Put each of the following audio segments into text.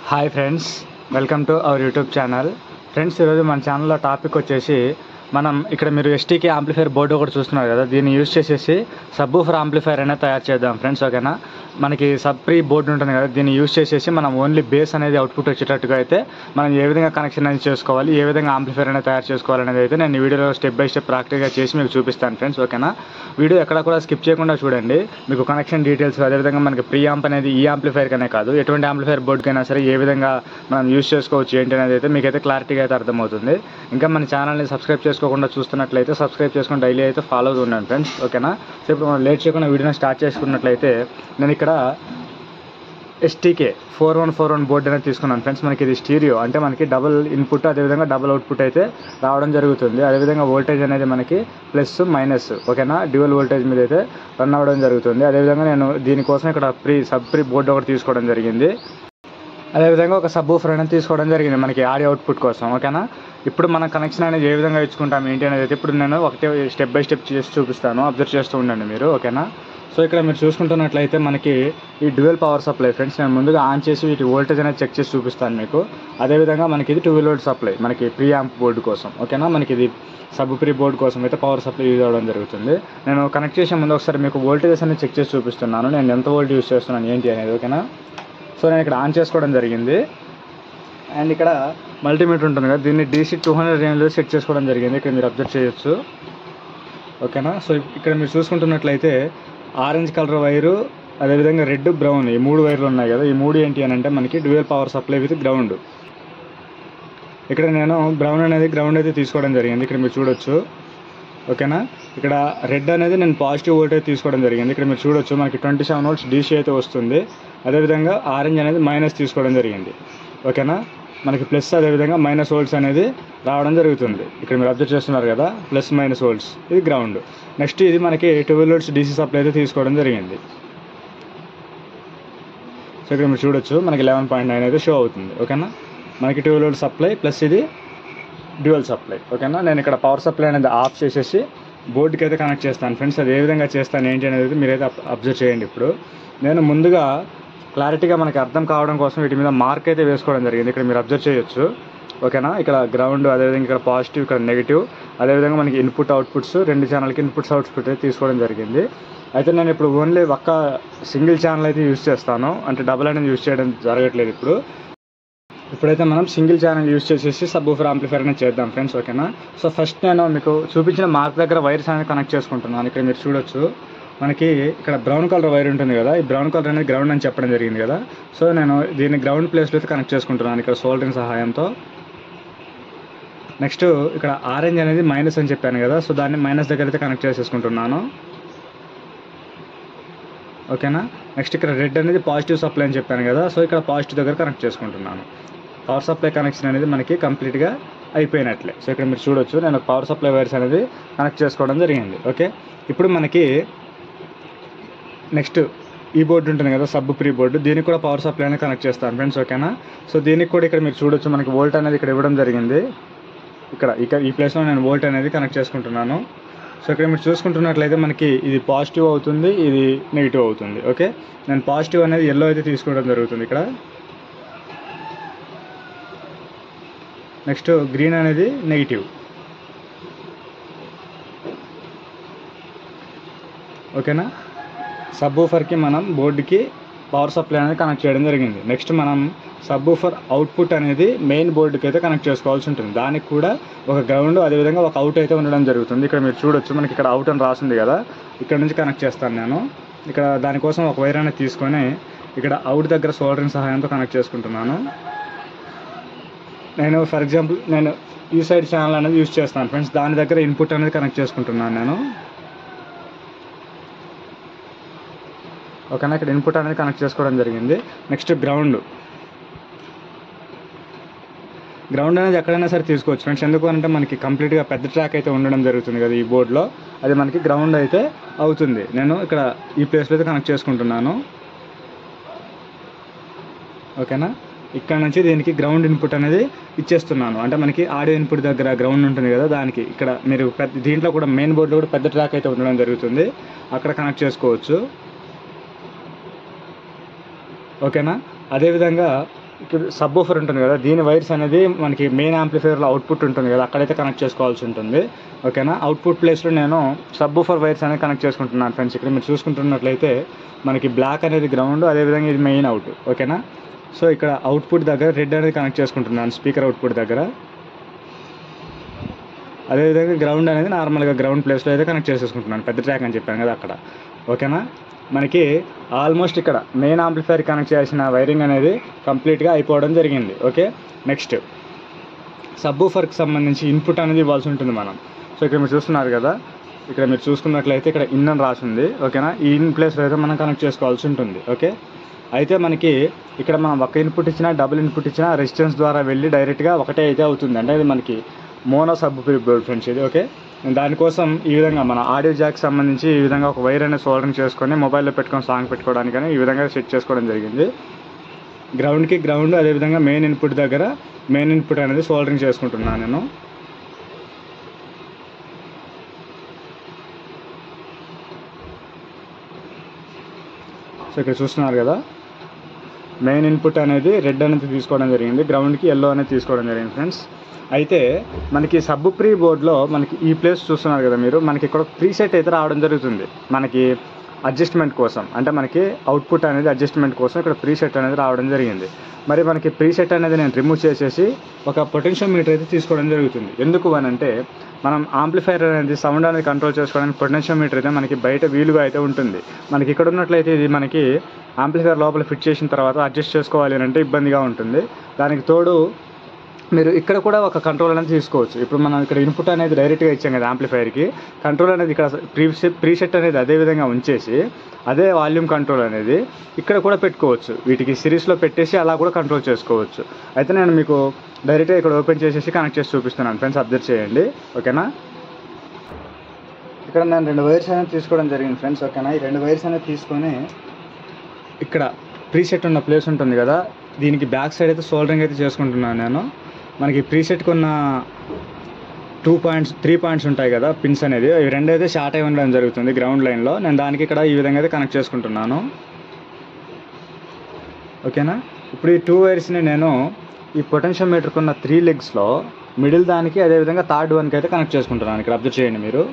Hi friends, welcome to our YouTube channel. Friends, ఈరోజు మన ఛానల్లో టాపిక్ వచ్చేసి మనం ఇక్కడ మీరు ఎస్టీకే యాంప్లిఫైర్ బోర్డు ఒకటి చూస్తున్నారు కదా, దీన్ని యూజ్ చేసేసి సబ్బూఫర్ యాంప్లిఫైర్ అనేది తయారు చేద్దాం ఫ్రెండ్స్. ఓకేనా, మనకి సబ్ ప్రీ బోర్డు ఉంటుంది కదా, దీన్ని యూజ్ చేసేసి మనం ఓన్లీ బేస్ అనేది అవుట్పుట్ వచ్చేటట్టుగా అయితే మనం ఏ విధంగా కనెక్షన్ అనేది చేసుకోవాలి, ఏ విధంగా యాంప్లిఫైర్ అనేది తయారు చేసుకోవాలనేది అయితే నేను ఈ వీడియోలో స్టెప్ బై స్టెప్ ప్రాక్టికల్గా చేసి మీకు చూపిస్తాను ఫ్రెండ్స్. ఓకేనా, వీడియో ఎక్కడ కూడా స్కిప్ చేయకుండా చూడండి. మీకు కనెక్షన్ డీటెయిల్స్, అదేవిధంగా మనకి ప్రీ యాంప్ అనేది ఈ యాంప్లిఫైర్కనే కాదు, ఎటువంటి యాంప్లిఫైర్ బోర్డుకైనా సరే ఏ విధంగా మనం యూజ్ చేసుకోవచ్చు ఏంటి అనేది అయితే మీకైతే క్లారిటీగా అయితే అర్థమవుతుంది. ఇంకా మన ఛానల్ని సబ్స్క్రైబ్ చేసుకోకుండా చూస్తున్నట్లయితే సబ్స్క్రైబ్ చేసుకుని డైలీ అయితే ఫాలో అవుతూ ఉండండి ఫ్రెండ్స్. ఓకేనా, సో ఇప్పుడు మనం లేట్ చేయకుండా వీడియోని స్టార్ట్ చేసుకున్నట్లయితే నేను ఇక్కడ ఎస్టీకే 4141 బోర్డు అనేది తీసుకున్నాను ఫ్రెండ్స్. మనకి ఇది స్టీరియో అంటే మనకి డబుల్ ఇన్పుట్ అదేవిధంగా డబుల్ అవుట్పుట్ అయితే రావడం జరుగుతుంది. అదేవిధంగా వోల్టేజ్ అనేది మనకి ప్లస్ మైనస్, ఓకేనా, డ్యూయల్ వోల్టేజ్ మీద అయితే రన్ అవ్వడం జరుగుతుంది. అదేవిధంగా నేను దీనికోసం ఇక్కడ సబ్ ప్రీ బోర్డు ఒకటి తీసుకోవడం జరిగింది. అదేవిధంగా ఒక సబ్బూఫర్ అనేది తీసుకోవడం జరిగింది మనకి ఆడియో అవుట్పుట్ కోసం. ఓకేనా, ఇప్పుడు మన కనెక్షన్ అనేది ఏ విధంగా ఇచ్చుకుంటాం ఏంటి అనేది అయితే ఇప్పుడు నేను ఒకటే స్టెప్ బై స్టెప్ చేసి చూపిస్తాను, అబ్జర్వ్ చేస్తూ ఉండండి మీరు. ఓకేనా, సో ఇక్కడ మీరు చూసుకుంటున్నట్లయితే మనకి ఈ డ్యూయల్ పవర్ సప్లై ఫ్రెండ్స్. నేను ముందుగా ఆన్ చేసి వీటి వోల్టేజ్ అనేది చెక్ చేసి చూపిస్తాను మీకు. అదేవిధంగా మనకి ఇది 12 వోల్ట్ సప్లై మనకి ప్రీ యాంప్ బోర్డు కోసం. ఓకేనా, మనకి ఇది సబ్ ప్రీ బోర్డు కోసం అయితే పవర్ సప్లై యూజ్ అవ్వడం జరుగుతుంది. నేను కనెక్ట్ చేసే ముందు ఒకసారి మీకు వోల్టేజెస్ అనేది చెక్ చేసి చూపిస్తున్నాను, నేను ఎంత వోల్ట్ యూజ్ చేస్తున్నాను ఏంటి అనేది. ఓకేనా, సో నేను ఇక్కడ ఆన్ చేసుకోవడం జరిగింది. అండ్ ఇక్కడ మల్టీమీటర్ ఉంటుంది కదా, దీన్ని DC 200 రేంజ్లో సెట్ చేసుకోవడం జరిగింది. ఇక్కడ మీరు అబ్జర్వ్ చేయొచ్చు. ఓకేనా, సో ఇక్కడ మీరు చూసుకుంటున్నట్లయితే ఆరెంజ్ కలర్ వైరు, అదేవిధంగా రెడ్, బ్రౌన్, ఈ 3 వైర్లు ఉన్నాయి కదా, ఈ 3 ఏంటి అని అంటే మనకి dual power supply with ground. ఇక్కడ నేను గ్రౌండ్ అయితే తీసుకోవడం జరిగింది, ఇక్కడ మీరు చూడొచ్చు. ఓకేనా, ఇక్కడ రెడ్ అనేది నేను పాజిటివ్ వోల్టేజ్ తీసుకోవడం జరిగింది. ఇక్కడ మీరు చూడొచ్చు మనకి 27 వోల్ట్స్ DC అయితే వస్తుంది. అదేవిధంగా ఆరెంజ్ అనేది మైనస్ తీసుకోవడం జరిగింది. ఓకేనా, మనకి ప్లస్ అదేవిధంగా మైనస్ వోల్ట్స్ అనేది రావడం జరుగుతుంది. ఇక్కడ మీరు అబ్జర్వ్ చేస్తున్నారు కదా, ప్లస్ మైనస్ వోల్ట్స్, ఇది గ్రౌండ్. నెక్స్ట్ ఇది మనకి 12 వోల్ట్స్ DC సప్లై అయితే తీసుకోవడం జరిగింది. సో ఇక్కడ మీరు చూడొచ్చు మనకి 11.9 అయితే షో అవుతుంది. ఓకేనా, మనకి 12 వోల్ట్ సప్లై ప్లస్ ఇది డ్యూయల్ సప్లై. ఓకేనా, నేను ఇక్కడ పవర్ సప్లై అనేది ఆఫ్ చేసేసి బోర్డుకి అయితే కనెక్ట్ చేస్తాను ఫ్రెండ్స్. అది ఏ విధంగా చేస్తాను ఏంటి అనేది మీరైతే అబ్జర్వ్ చేయండి. ఇప్పుడు నేను ముందుగా క్లారిటీగా మనకి అర్థం కావడం కోసం వీటి మీద మార్క్ అయితే వేసుకోవడం జరిగింది. ఇక్కడ మీరు అబ్జర్వ్ చేయొచ్చు. ఓకేనా, ఇక్కడ గ్రౌండ్, అదేవిధంగా ఇక్కడ పాజిటివ్, ఇక్కడ నెగిటివ్, అదేవిధంగా మనకి ఇన్పుట్ అవుట్పుట్స్, 2 ఛానల్కి ఇన్పుట్స్ అవుట్పుట్ అయితే తీసుకోవడం జరిగింది. అయితే నేను ఇప్పుడు ఓన్లీ ఒక్క సింగిల్ ఛానల్ అయితే యూజ్ చేస్తాను, అంటే డబుల్ అనేది యూజ్ చేయడం జరగట్లేదు. ఇప్పుడైతే మనం సింగిల్ ఛానల్ యూజ్ చేసేసి సబ్బూఫర్ యాంప్లిఫైర్ అనేది చేద్దాం ఫ్రెండ్స్. ఓకేనా, సో ఫస్ట్ నేను మీకు చూపించిన మార్క్ దగ్గర వైర్స్ అనేది కనెక్ట్ చేసుకుంటున్నాను. ఇక్కడ మీరు చూడొచ్చు మనకి ఇక్కడ బ్రౌన్ కలర్ వైర్ ఉంటుంది కదా, ఈ బ్రౌన్ కలర్ అనేది గ్రౌండ్ అని చెప్పడం జరిగింది కదా. సో నేను దీన్ని గ్రౌండ్ ప్లేస్లో అయితే కనెక్ట్ చేసుకుంటున్నాను ఇక్కడ సోల్డరింగ్ సహాయంతో. నెక్స్ట్ ఇక్కడ ఆరెంజ్ అనేది మైనస్ అని చెప్పాను కదా, సో దాన్ని మైనస్ దగ్గర అయితే కనెక్ట్ చేసేసుకుంటున్నాను. ఓకేనా, నెక్స్ట్ ఇక్కడ రెడ్ అనేది పాజిటివ్ సప్లై అని చెప్పాను కదా, సో ఇక్కడ పాజిటివ్ దగ్గర కనెక్ట్ చేసుకుంటున్నాను. పవర్ సప్లై కనెక్షన్ అనేది మనకి కంప్లీట్గా అయిపోయినట్లే. సో ఇక్కడ మీరు చూడొచ్చు నేను పవర్ సప్లై వైర్స్ అనేది కనెక్ట్ చేసుకోవడం జరిగింది. ఓకే, ఇప్పుడు మనకి నెక్స్ట్ ఈ బోర్డు ఉంటుంది కదా, సబ్ ప్రీ బోర్డు, దీనికి కూడా పవర్ సప్లై అనేది కనెక్ట్ చేస్తాను ఫ్రెండ్స్. ఓకేనా, సో దీనికి కూడా ఇక్కడ మీరు చూడొచ్చు మనకి వోల్ట్ అనేది ఇక్కడ ఇవ్వడం జరిగింది. ఇక్కడ ఈ ప్లేస్లో నేను వోల్ట్ అనేది కనెక్ట్ చేసుకుంటున్నాను. సో ఇక్కడ మీరు చూసుకుంటున్నట్లయితే మనకి ఇది పాజిటివ్ అవుతుంది, ఇది నెగిటివ్ అవుతుంది. ఓకే, నేను పాజిటివ్ అనేది ఎల్లో అయితే తీసుకోవడం జరుగుతుంది ఇక్కడ. నెక్స్ట్ గ్రీన్ అనేది నెగిటివ్. ఓకేనా, సబ్బూఫర్కి మనం బోర్డుకి పవర్ సప్లై అనేది కనెక్ట్ చేయడం జరిగింది. నెక్స్ట్ మనం సబ్బూఫర్ అవుట్పుట్ అనేది మెయిన్ బోర్డుకి అయితే కనెక్ట్ చేసుకోవాల్సి ఉంటుంది. దానికి కూడా ఒక గ్రౌండ్ అదేవిధంగా ఒక అవుట్ అయితే ఉండడం జరుగుతుంది. ఇక్కడ మీరు చూడొచ్చు మనకి ఇక్కడ అవుట్ అని రాసింది కదా, ఇక్కడ నుంచి కనెక్ట్ చేస్తాను నేను. ఇక్కడ దానికోసం ఒక వైర్ అనేది తీసుకొని ఇక్కడ అవుట్ దగ్గర సోల్డరింగ్ సహాయంతో కనెక్ట్ చేసుకుంటున్నాను. నేను ఫర్ ఎగ్జాంపుల్ నేను ఈ సైడ్ ఛానల్ అనేది యూజ్ చేస్తాను ఫ్రెండ్స్, దాని దగ్గర ఇన్పుట్ అనేది కనెక్ట్ చేసుకుంటున్నాను నేను. ఓకేనా, ఇక్కడ ఇన్పుట్ అనేది కనెక్ట్ చేసుకోవడం జరిగింది. నెక్స్ట్ గ్రౌండ్ అనేది ఎక్కడైనా సరే తీసుకోవచ్చు ఫ్రెండ్స్, ఎందుకు అంటే మనకి కంప్లీట్గా పెద్ద ట్రాక్ అయితే ఉండడం జరుగుతుంది కదా ఈ బోర్డులో, అది మనకి గ్రౌండ్ అయితే అవుతుంది. నేను ఇక్కడ ఈ ప్లేస్లో అయితే కనెక్ట్ చేసుకుంటున్నాను. ఓకేనా, ఇక్కడ నుంచి దీనికి గ్రౌండ్ ఇన్పుట్ అనేది ఇచ్చేస్తున్నాను. అంటే మనకి ఆడియో ఇన్పుట్ దగ్గర గ్రౌండ్ ఉంటుంది కదా, దానికి ఇక్కడ మీరు దీంట్లో కూడా మెయిన్ బోర్డులో కూడా పెద్ద ట్రాక్ అయితే ఉండడం జరుగుతుంది, అక్కడ కనెక్ట్ చేసుకోవచ్చు. ఓకేనా, అదేవిధంగా ఇక్కడ సబ్ ఊఫర్ ఉంటుంది కదా, దీని వైర్స్ అనేది మనకి మెయిన్ యాంప్లిఫైయర్లో అవుట్పుట్ ఉంటుంది కదా, అక్కడైతే కనెక్ట్ చేసుకోవాల్సి ఉంటుంది. ఓకేనా, అవుట్పుట్ ప్లేస్లో నేను సబ్ ఊఫర్ వైర్స్ అనేది కనెక్ట్ చేసుకుంటున్నాను ఫ్రెండ్స్. ఇక్కడ మీరు చూసుకుంటున్నట్లయితే మనకి బ్లాక్ అనేది గ్రౌండ్, అదేవిధంగా ఇది మెయిన్ అవుట్. ఓకేనా, సో ఇక్కడ అవుట్పుట్ దగ్గర రెడ్ అనేది కనెక్ట్ చేసుకుంటున్నాను స్పీకర్ అవుట్పుట్ దగ్గర. అదేవిధంగా గ్రౌండ్ అనేది నార్మల్గా గ్రౌండ్ ప్లేస్లో అయితే కనెక్ట్ చేసేసుకుంటున్నాను, పెద్ద ట్రాక్ అని చెప్పాను కదా అక్కడ. ఓకేనా, మనకి ఆల్మోస్ట్ ఇక్కడ మెయిన్ యాంప్లిఫైర్ కనెక్ట్ చేసిన వైరింగ్ అనేది కంప్లీట్గా అయిపోవడం జరిగింది. ఓకే, నెక్స్ట్ సబ్ ఊఫర్కి సంబంధించి ఇన్పుట్ అనేది ఇవ్వాల్సి ఉంటుంది మనం. సో ఇక్కడ మీరు చూస్తున్నారు కదా, ఇక్కడ మీరు చూసుకున్నట్లయితే ఇక్కడ ఇన్ అని రాసింది. ఓకేనా, ఈ ఇన్ ప్లేస్లో అయితే మనం కనెక్ట్ చేసుకోవాల్సి ఉంటుంది. ఓకే, అయితే మనకి ఇక్కడ మనం ఒక ఇన్పుట్ ఇచ్చినా డబుల్ ఇన్పుట్ ఇచ్చినా రెసిస్టెన్స్ ద్వారా వెళ్ళి డైరెక్ట్గా ఒకటే అయితే అవుతుంది. అంటే ఇది మనకి మోనో సబ్ బోర్డ్ ఫ్రెండ్స్ ఇది. ఓకే, దానికోసం ఈ విధంగా మన ఆడియో జాక్ సంబంధించి ఈ విధంగా ఒక వైర్ అనేది సోల్డరింగ్ చేసుకొని మొబైల్లో పెట్టుకొని సాంగ్ పెట్టుకోవడానికని ఈ విధంగా సెట్ చేసుకోవడం జరిగింది. గ్రౌండ్కి గ్రౌండ్, అదేవిధంగా మెయిన్ ఇన్పుట్ దగ్గర మెయిన్ ఇన్పుట్ అనేది సోల్డరింగ్ చేసుకుంటున్నాను నేను. సో ఇక్కడ చూస్తున్నారు కదా, మెయిన్ ఇన్పుట్ అనేది రెడ్ అనేది తీసుకోవడం జరిగింది, గ్రౌండ్కి ఎల్లో అనేది తీసుకోవడం జరిగింది ఫ్రెండ్స్. అయితే మనకి సబ్ ప్రీ బోర్డ్లో మనకి ఈ ప్లేస్ చూస్తున్నారు కదా మీరు, మనకి ఇక్కడ ప్రీసెట్ అయితే రావడం జరుగుతుంది మనకి అడ్జస్ట్మెంట్ కోసం. అంటే మనకి అవుట్పుట్ అనేది అడ్జస్ట్మెంట్ కోసం ఇక్కడ ప్రీసెట్ అనేది రావడం జరిగింది. మరి మనకి ప్రీసెట్ అనేది నేను రిమూవ్ చేసేసి ఒక పొటెన్షియోమీటర్ అయితే తీసుకోవడం జరుగుతుంది. ఎందుకు అని అంటే మనం ఆంప్లిఫైర్ అనేది సౌండ్ అనేది కంట్రోల్ చేసుకోవడానికి పొటెన్షియోమీటర్ అయితే మనకి బయట వీలుగా అయితే ఉంటుంది. మనకి ఇక్కడ ఉన్నట్లయితే ఇది మనకి ఆంప్లిఫైర్ లోపల ఫిట్ చేసిన తర్వాత అడ్జస్ట్ చేసుకోవాలి అని అంటే ఇబ్బందిగా ఉంటుంది. దానికి తోడు మీరు ఇక్కడ కూడా ఒక కంట్రోల్ అనేది తీసుకోవచ్చు. ఇప్పుడు మనం ఇక్కడ ఇన్పుట్ అనేది డైరెక్ట్గా ఇచ్చాం కదా యాంప్లిఫైర్కి, కంట్రోల్ అనేది ఇక్కడ ప్రీసెట్ అనేది అదే విధంగా ఉంచేసి అదే వాల్యూమ్ కంట్రోల్ అనేది ఇక్కడ కూడా పెట్టుకోవచ్చు. వీటికి సిరీస్లో పెట్టేసి అలా కూడా కంట్రోల్ చేసుకోవచ్చు. అయితే నేను మీకు డైరెక్ట్గా ఇక్కడ ఓపెన్ చేసేసి కనెక్ట్ చేసి చూపిస్తున్నాను ఫ్రెండ్స్, అబ్జర్వ్ చేయండి. ఓకేనా, ఇక్కడ నేను 2 వైర్స్ అనేది తీసుకోవడం జరిగింది ఫ్రెండ్స్. ఓకేనా, ఈ 2 వైర్స్ అనేది తీసుకొని ఇక్కడ ప్రీసెట్ ఉన్న ప్లేస్ ఉంటుంది కదా, దీనికి బ్యాక్ సైడ్ అయితే సోల్డరింగ్ అయితే చేసుకుంటున్నాను నేను. మనకి ప్రీసెట్కి ఉన్న 3 పాయింట్స్ ఉంటాయి కదా పిన్స్ అనేది, ఇవి 2 అయితే షార్ట్ అయి ఉండడం జరుగుతుంది గ్రౌండ్ లైన్లో. నేను దానికి ఇక్కడ ఈ విధంగా అయితే కనెక్ట్ చేసుకుంటున్నాను. ఓకేనా, ఇప్పుడు ఈ 2 వైర్స్ని నేను ఈ పొటెన్షియోమీటర్కి ఉన్న 3 లెగ్స్లో మిడిల్ దానికి, అదేవిధంగా థర్డ్ వన్కి అయితే కనెక్ట్ చేసుకుంటున్నాను. ఇక్కడ అబ్జర్వ్ చేయండి మీరు.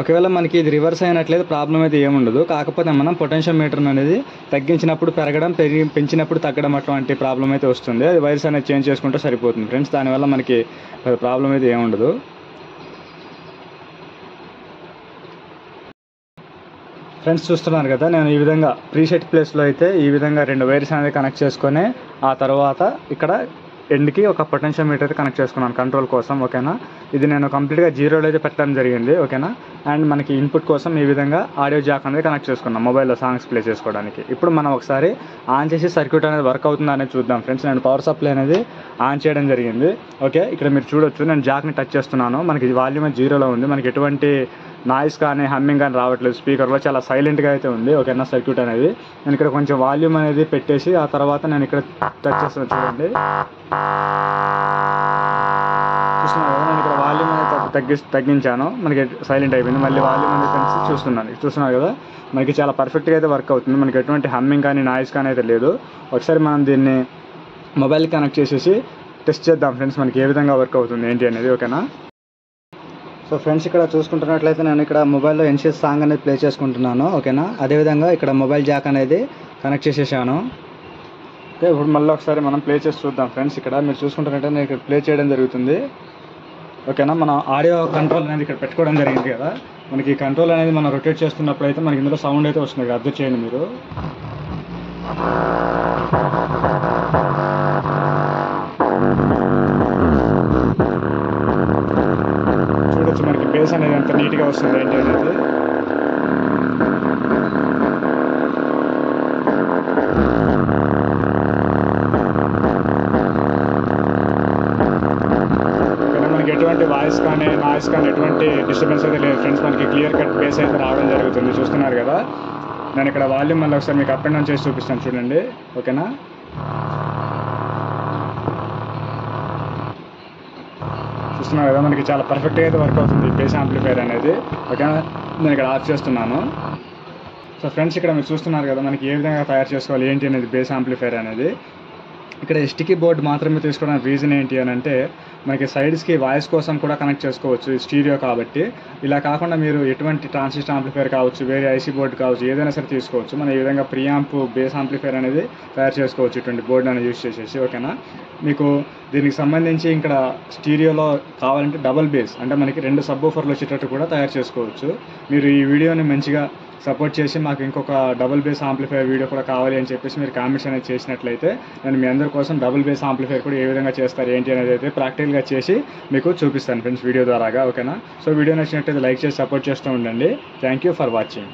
ఒకవేళ మనకి ఇది రివర్స్ అయినట్లయితే ప్రాబ్లం అయితే ఏముండదు. కాకపోతే మనం పొటెన్షియోమీటర్ అనేది తగ్గించినప్పుడు పెరగడం, పెంచినప్పుడు తగ్గడం అటువంటి ప్రాబ్లం అయితే వస్తుంది. అది వైర్స్ అనేది చేంజ్ చేసుకుంటే సరిపోతుంది ఫ్రెండ్స్, దానివల్ల మనకి ప్రాబ్లం అయితే ఏముండదు. ఫ్రెండ్స్ చూస్తున్నారు కదా, నేను ఈ విధంగా ప్రీసెట్ ప్లేస్లో అయితే ఈ విధంగా 2 వైర్స్ అనేది కనెక్ట్ చేసుకొని ఆ తర్వాత ఇక్కడ ఎండ్కి ఒక పొటెన్షియోమీటర్ కనెక్ట్ చేసుకున్నాను కంట్రోల్ కోసం. ఓకేనా, ఇది నేను కంప్లీట్గా 0లో అయితే పెట్టడం జరిగింది. ఓకేనా, అండ్ మనకి ఇన్పుట్ కోసం ఈ విధంగా ఆడియో జాక్ అనేది కనెక్ట్ చేసుకున్నాం మొబైల్లో సాంగ్స్ ప్లే చేసుకోవడానికి. ఇప్పుడు మనం ఒకసారి ఆన్ చేసి సర్క్యూట్ అనేది వర్క్ అవుతుందా అనేది చూద్దాం ఫ్రెండ్స్. నేను పవర్ సప్లై అనేది ఆన్ చేయడం జరిగింది. ఓకే, ఇక్కడ మీరు చూడొచ్చు, నేను జాక్ని టచ్ చేస్తున్నాను. మనకి వాల్యూమ్ 0లో ఉంది, మనకి ఎటువంటి నాయిస్ కానీ హమ్మింగ్ కానీ రావట్లేదు స్పీకర్లో, చాలా సైలెంట్గా అయితే ఉంది. ఓకేనా, సర్క్యూట్ అనేది నేను ఇక్కడ కొంచెం వాల్యూమ్ అనేది పెట్టేసి ఆ తర్వాత నేను ఇక్కడ టచ్ చేస్తున్నాను. చూడండి, చూస్తున్నారు కదా, నేను ఇక్కడ వాల్యూమ్ అనేది తగ్గించాను, మనకి సైలెంట్ అయిపోయింది. మళ్ళీ వాల్యూమ్ అనేది పెంచి చూస్తున్నారు కదా, మనకి చాలా పర్ఫెక్ట్గా అయితే వర్క్ అవుతుంది. మనకి ఎటువంటి హమ్మింగ్ కానీ నాయిస్ కానీ అయితే లేదు. ఒకసారి మనం దీన్ని మొబైల్కి కనెక్ట్ చేసేసి టెస్ట్ చేద్దాం ఫ్రెండ్స్, మనకి ఏ విధంగా వర్క్ అవుతుంది ఏంటి అనేది. ఓకేనా, సో ఫ్రెండ్స్ ఇక్కడ చూసుకుంటున్నట్లయితే నేను ఇక్కడ మొబైల్లో ఎన్షియస్ సాంగ్ అనేది ప్లే చేసుకుంటున్నాను. ఓకేనా, అదేవిధంగా ఇక్కడ మొబైల్ జాక్ అనేది కనెక్ట్ చేసేసాను. ఓకే, ఇప్పుడు మళ్ళీ ఒకసారి మనం ప్లే చేసి చూద్దాం ఫ్రెండ్స్. ఇక్కడ మీరు చూసుకుంటున్నట్లయితే నేను ఇక్కడ ప్లే చేయడం జరుగుతుంది. ఓకేనా, మనం ఆడియో కంట్రోల్ అనేది ఇక్కడ పెట్టుకోవడం జరిగింది కదా, మనకి ఈ కంట్రోల్ అనేది మనం రొటేట్ చేస్తున్నప్పుడు అయితే మనకి ఇందులో సౌండ్ అయితే వస్తుంది. అబ్జర్వ్ చేయండి మీరు. చూడొచ్చు మనకి బేస్ అనేది ఎంత నీట్గా వస్తుంది ఏంటి అనేది. మనకి ఎటువంటి వాయిస్ కానీ నాయిస్ కానీ ఎటువంటి డిస్టర్బెన్స్ అయితే లేదు ఫ్రెండ్స్, మనకి క్లియర్ కట్ బేస్ అయితే రావడం జరుగుతుంది. చూస్తున్నారు కదా, నేను ఇక్కడ వాల్యూమ్ మళ్ళీ ఒకసారి మీకు అప్ అండ్ డౌన్ చేసి చూపిస్తాను చూడండి. ఓకేనా, చూస్తున్నారు కదా, మనకి చాలా పర్ఫెక్ట్గా అయితే వర్క్ అవుతుంది బేస్ యాంప్లిఫైర్ అనేది. ఓకేనా, నేను ఇక్కడ ఆఫ్ చేస్తున్నాను. సో ఫ్రెండ్స్ ఇక్కడ మీరు చూస్తున్నారు కదా మనకి ఏ విధంగా తయారు చేసుకోవాలి ఏంటి అనేది బేస్ యాంప్లిఫైర్ అనేది. ఇక్కడ ఎస్టీకి బోర్డు మాత్రమే తీసుకోవడానికి రీజన్ ఏంటి అని అంటే మనకి సైడ్స్కి వాయిస్ కోసం కూడా కనెక్ట్ చేసుకోవచ్చు, స్టీరియో కాబట్టి. ఇలా కాకుండా మీరు ఎటువంటి ట్రాన్సిస్టర్ యాంప్లిఫైర్ కావచ్చు, వేరే ఐసీ బోర్డు కావచ్చు, ఏదైనా సరే తీసుకోవచ్చు. మనం ఈ విధంగా ప్రియాంప్ బేస్ యాంప్లిఫైర్ అనేది తయారు చేసుకోవచ్చు ఇటువంటి బోర్డు అనేది యూజ్ చేసేసి. ఓకేనా, మీకు దీనికి సంబంధించి ఇక్కడ స్టీరియోలో కావాలంటే డబుల్ బేస్ అంటే మనకి 2 సబ్‌వూఫర్లు వచ్చేటట్టు కూడా తయారు చేసుకోవచ్చు. మీరు ఈ వీడియోని మంచిగా సపోర్ట్ చేసి మాకు ఇంకొక డబుల్ బేస్ యాంప్లిఫైర్ వీడియో కూడా కావాలి అని చెప్పేసి మీరు కామెంట్స్ అనేది చేసినట్లయితే నేను మీ అందరి కోసం డబుల్ బేస్ యాంప్లిఫైర్ కూడా ఏ విధంగా చేస్తారు ఏంటి అనేది అయితే ప్రాక్టికల్గా చేసి మీకు చూపిస్తాను ఫ్రెండ్స్ వీడియో ద్వారాగా. ఓకేనా, సో వీడియో నచ్చినట్లయితే లైక్ చేసి సపోర్ట్ చేస్తూ ఉండండి. Thank you for watching.